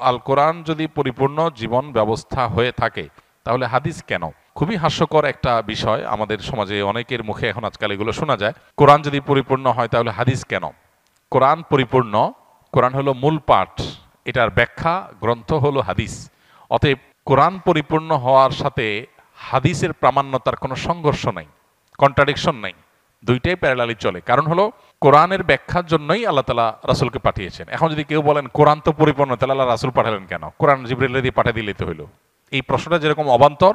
আল কোরআন যদি পরিপূর্ণ জীবন ব্যবস্থা হয়ে থাকে তাহলে হাদিস কেন? খুবই হাস্যকর একটা বিষয়, আমাদের সমাজে অনেকের মুখে এখন আজকাল এগুলো শোনা যায়। কোরআন যদি পরিপূর্ণ হয় তাহলে হাদিস কেন? কোরআন পরিপূর্ণ, কোরআন হলো মূল পাঠ, এটার ব্যাখ্যা গ্রন্থ হলো হাদিস। অতএব কোরআন পরিপূর্ণ হওয়ার সাথে হাদিসের প্রামাণ্যতার কোনো সংঘর্ষ নাই, কন্ট্রাডিকশন নাই, দুইটাই প্যারালালি চলে। কারণ হলো কোরআনের ব্যাখ্যার জন্যই আল্লাহ তাআলা রাসূলকে পাঠিয়েছেন। এখন যদি কেউ বলেন কোরআন তো পরিপূর্ণ, তাহলে আল্লাহ রাসূল পাঠালেন কেন? কোরআন জিবরিল দিয়ে পাঠিয়ে দিলেই তো হইলো। এই প্রশ্নটা যেরকম অবান্তর,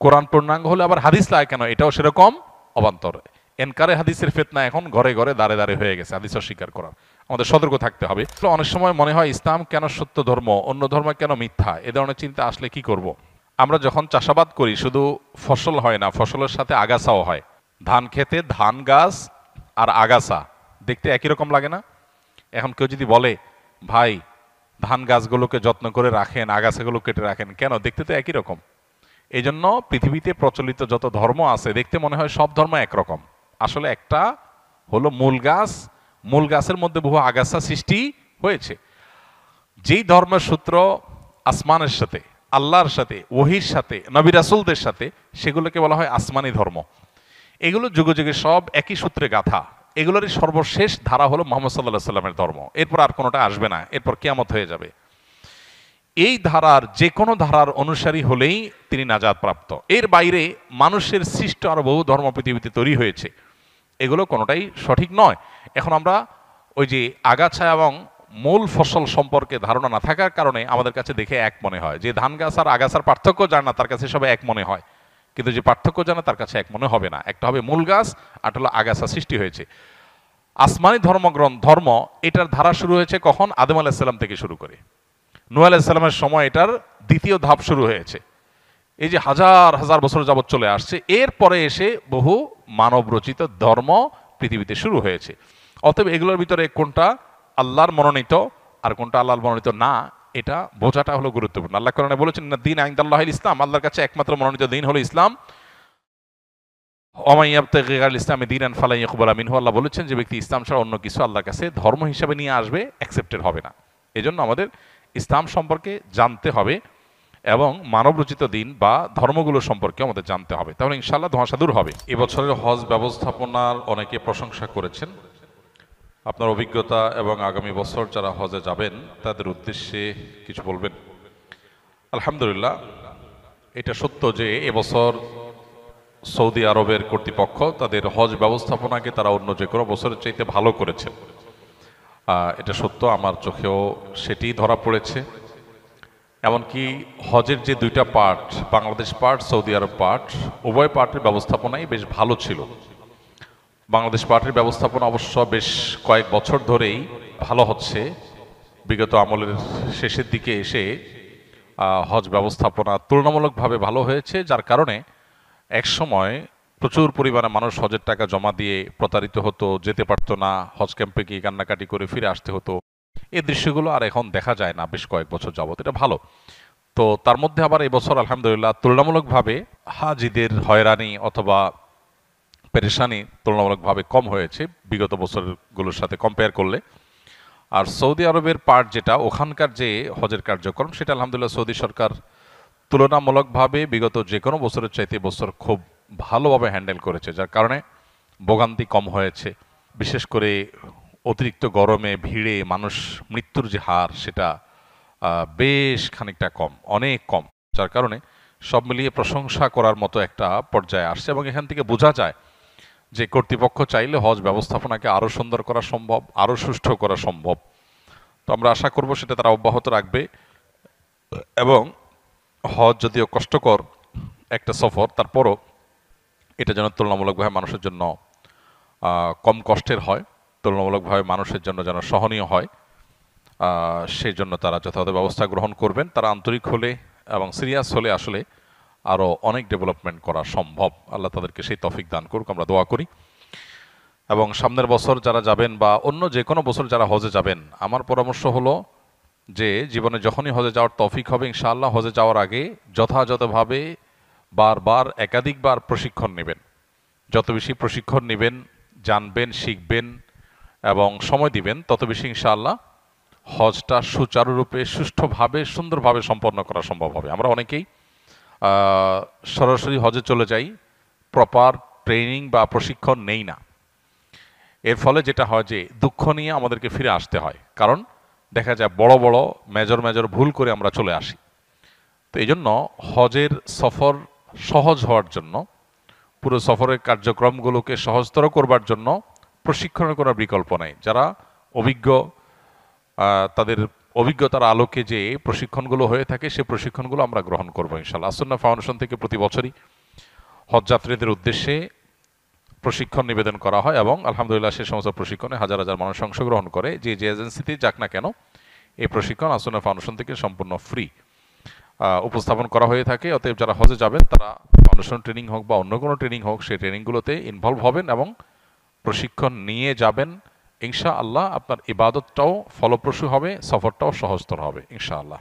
কোরআন পূর্ণাঙ্গ হলে আবার হাদিস লাগে কেন, এটাও সেরকম অবান্তর। এনকারে হাদিসের ফিতনা এখন ঘরে ঘরে দাঁড়ে দাঁড়ে হয়ে গেছে, হাদিস অস্বীকার করার। আমাদের সতর্ক থাকতে হবে। অনেক সময় মনে হয় ইসলাম কেন সত্য ধর্ম, অন্য ধর্ম কেন মিথ্যা, এ ধরনের চিন্তা আসলে কি করব। আমরা যখন চাষাবাদ করি শুধু ফসল হয় না, ফসলের সাথে আগাছাও হয়। ধান খেতে ধান গাছ আর আগাছা দেখতে একই রকম লাগে না? এখন কেউ যদি বলে ভাই ধান গাছগুলোকে যত্ন করে রাখেন, আগাছাগুলো কেটে রাখেন, কেন? দেখতে তো একই রকম। এই জন্য পৃথিবীতে প্রচলিত যত ধর্ম আছে দেখতে মনে হয় সব ধর্ম একরকম। আসলে একটা হলো মূল গাছ, মূল গাছের মধ্যে বহু আগাছা সৃষ্টি হয়েছে। যেই ধর্মের সূত্র আসমানের সাথে, আল্লাহর সাথে, ওহির সাথে, নবী রাসূলদের সাথে, সেগুলোকে বলা হয় আসমানি ধর্ম। এগুলো যুগে যুগে সব একই সূত্রে গাথা। এগুলোরই সর্বশেষ ধারা হলো মুহাম্মদ সাল্লাল্লাহু আলাইহি সাল্লামের ধর্ম। এরপর আর কোনোটা আসবে না, এরপর কিয়ামত হয়ে যাবে। এই ধারার যে কোনো ধারার অনুসারী হলেই তিনি নাজাত প্রাপ্ত। এর বাইরে মানুষের সৃষ্ট আরো বহু ধর্ম পৃথিবীতে তৈরি হয়েছে, এগুলো কোনোটাই সঠিক নয়। এখন আমরা ওই যে আগাছা এবং মূল ফসল সম্পর্কে ধারণা না থাকার কারণে আমাদের কাছে দেখে এক মনে হয়। যে ধান গাছ আর আগাছার পার্থক্য জানে না তার কাছে সব এক মনে হয়, কিন্তু যে পার্থক্য জানে তার কাছে এক মনে হবে না। একটা হবে মূল গাছ, আর হলো আগাছা সৃষ্টি হয়েছে। আসমানি ধর্ম এটার ধারা শুরু হয়েছে কখন? আদম আলাইহিস সালাম থেকে শুরু করে নূহ আলাইহিস সালামের সময় এটার দ্বিতীয় ধাপ শুরু হয়েছে। এই যে হাজার হাজার বছর যাবৎ চলে আসছে, এরপরে এসে বহু মানব রচিত ধর্ম পৃথিবীতে শুরু হয়েছে। অতএব এগুলোর ভিতরে কোনটা আল্লাহর মনোনীত আর কোনটা আল্লাহর মনোনীত না, এটা বোঝাটা হলো গুরুত্বপূর্ণ। আল্লাহ কোরআনে বলেছেন না দিন ইনদাল্লাহিল ইসলাম, আল্লাহর কাছে একমাত্র মনোনীত দিন হলো ইসলাম। ওয়া মান ইয়াবতাগি গায়রাল ইসলামি দীনান ফালান ইউকবালা মিনহু, আল্লাহ বলেছেন যে ব্যক্তি ইসলাম ছাড়া অন্য কিছু আল্লাহর কাছে ধর্ম হিসাবে নিয়ে আসবে, অ্যাকসেপ্টেড হবে না। এজন্য আমাদের ইসলাম সম্পর্কে জানতে হবে এবং মানব রচিত দিন বা ধর্মগুলো সম্পর্কে আমাদের জানতে হবে, তাহলে ইনশাআল্লাহ ধোঁয়াশা দূর হবে। এবছরের হজ ব্যবস্থাপনার অনেকে প্রশংসা করেছেন। আপনার অভিজ্ঞতা এবং আগামী বছর যারা হজে যাবেন তাদের উদ্দেশ্যে কিছু বলবেন। আলহামদুলিল্লাহ, এটা সত্য যে এবছর সৌদি আরবের কর্তৃপক্ষ তাদের হজ ব্যবস্থাপনাকে তারা অন্য যে কোনো বছরের চাইতে ভালো করেছেন। এটা সত্য, আমার চোখেও সেটি ধরা পড়েছে। এমনকি হজের যে দুইটা পার্ট, বাংলাদেশ পার্ট, সৌদি আরব পার্ট, উভয় পার্টের ব্যবস্থাপনাই বেশ ভালো ছিল। বাংলাদেশ পার্টির ব্যবস্থাপনা অবশ্য বেশ কয়েক বছর ধরেই ভালো হচ্ছে। বিগত আমলের শেষের দিকে এসে হজ ব্যবস্থাপনা তুলনামূলকভাবে ভালো হয়েছে, যার কারণে এক সময় প্রচুর পরিমাণে মানুষ হজের টাকা জমা দিয়ে প্রতারিত হতো, যেতে পারতো না, হজ ক্যাম্পে গিয়ে কান্নাকাটি করে ফিরে আসতে হতো। এই দৃশ্যগুলো আর এখন দেখা যায় না বেশ কয়েক বছর যাবত, এটা ভালো। তো তার মধ্যে আবার এই বছর আলহামদুলিল্লাহ তুলনামূলকভাবে হাজিদের হয়রানি অথবা পেরেশানি তুলনামূলকভাবে কম হয়েছে বিগত বছরগুলোর সাথে কম্পেয়ার করলে। আর সৌদি আরবের পার্ট যেটা, ওখানকার যে হজের কার্যক্রম, সেটা আলহামদুলিল্লাহ সৌদি সরকার তুলনামূলকভাবে বিগত যে কোনো বছরের চাইতে বছর খুব ভালোভাবে হ্যান্ডেল করেছে, যার কারণে ভোগান্তি কম হয়েছে। বিশেষ করে অতিরিক্ত গরমে ভিড়ে মানুষ মৃত্যুর যে হার, সেটা বেশ খানিকটা কম, অনেক কম, যার কারণে সব মিলিয়ে প্রশংসা করার মতো একটা পর্যায়ে আসছে। এবং এখান থেকে বোঝা যায় যে কর্তৃপক্ষ চাইলে হজ ব্যবস্থাপনাকে আরও সুন্দর করা সম্ভব, আরও সুষ্ঠু করা সম্ভব। তো আমরা আশা করব সেটা তারা অব্যাহত রাখবে এবং হজ যদিও কষ্টকর একটা সফর, তারপরও এটা যেন তুলনামূলকভাবে মানুষের জন্য কম কষ্টের হয়, তুলনামূলকভাবে মানুষের জন্য যেন সহনীয় হয়, সেই জন্য তারা যথাযথ ব্যবস্থা গ্রহণ করবেন। তারা আন্তরিক হলে এবং সিরিয়াস হলে আসলে আরও অনেক ডেভেলপমেন্ট করা সম্ভব। আল্লাহ তাদেরকে সেই তৌফিক দান করুক, আমরা দোয়া করি। এবং সামনের বছর যারা যাবেন বা অন্য যে কোনো বছর যারা হজে যাবেন, আমার পরামর্শ হলো যে জীবনে যখনই হজে যাওয়ার তৌফিক হবে ইনশাআল্লাহ, হজে যাওয়ার আগে যথাযথভাবে বারবার একাধিকবার প্রশিক্ষণ নেবেন। যত বেশি প্রশিক্ষণ নেবেন, জানবেন, শিখবেন এবং সময় দিবেন, তত বেশি ইনশাআল্লাহ হজটা সুচারুরূপে সুষ্ঠুভাবে সুন্দরভাবে সম্পন্ন করা সম্ভব হবে। আমরা অনেকেই সরাসরি হজে চলে যাই, প্রপার ট্রেনিং বা প্রশিক্ষণ নেই না। এর ফলে যেটা হয় যে দুঃখ নিয়ে আমাদেরকে ফিরে আসতে হয়, কারণ দেখা যায় বড় বড় মেজর মেজর ভুল করে আমরা চলে আসি। তো এই জন্য হজের সফর সহজ হওয়ার জন্য, পুরো সফরের কার্যক্রমগুলোকে সহজতর করবার জন্য প্রশিক্ষণের কোনো বিকল্প নাই। যারা অভিজ্ঞ, তাদের অভিজ্ঞতার আলোকে যে প্রশিক্ষণগুলো হয়ে থাকে, সে প্রশিক্ষণগুলো আমরা গ্রহণ করবো ইনশাআল্লাহ। আসুন্নাহ ফাউন্ডেশন থেকে প্রতি বছরই হজযাত্রীদের উদ্দেশ্যে প্রশিক্ষণ নিবেদন করা হয় এবং আলহামদুলিল্লাহ সে সমস্ত প্রশিক্ষণে হাজার হাজার মানুষ অংশগ্রহণ করে। যে এজেন্সিতে যাক না কেন, এই প্রশিক্ষণ আসুন্নাহ ফাউন্ডেশন থেকে সম্পূর্ণ ফ্রি উপস্থাপন করা হয়ে থাকে। অতএব যারা হজে যাবেন তারা ফাউন্ডেশন ট্রেনিং হোক বা অন্য কোনো ট্রেনিং হোক, সেই ট্রেনিংগুলোতে ইনভলভ হবেন এবং প্রশিক্ষণ নিয়ে যাবেন। ইনশাআল্লাহ আপনার ইবাদতটাও ফলপ্রসূ হবে, সফরটাও সহজতর হবে ইনশাআল্লাহ।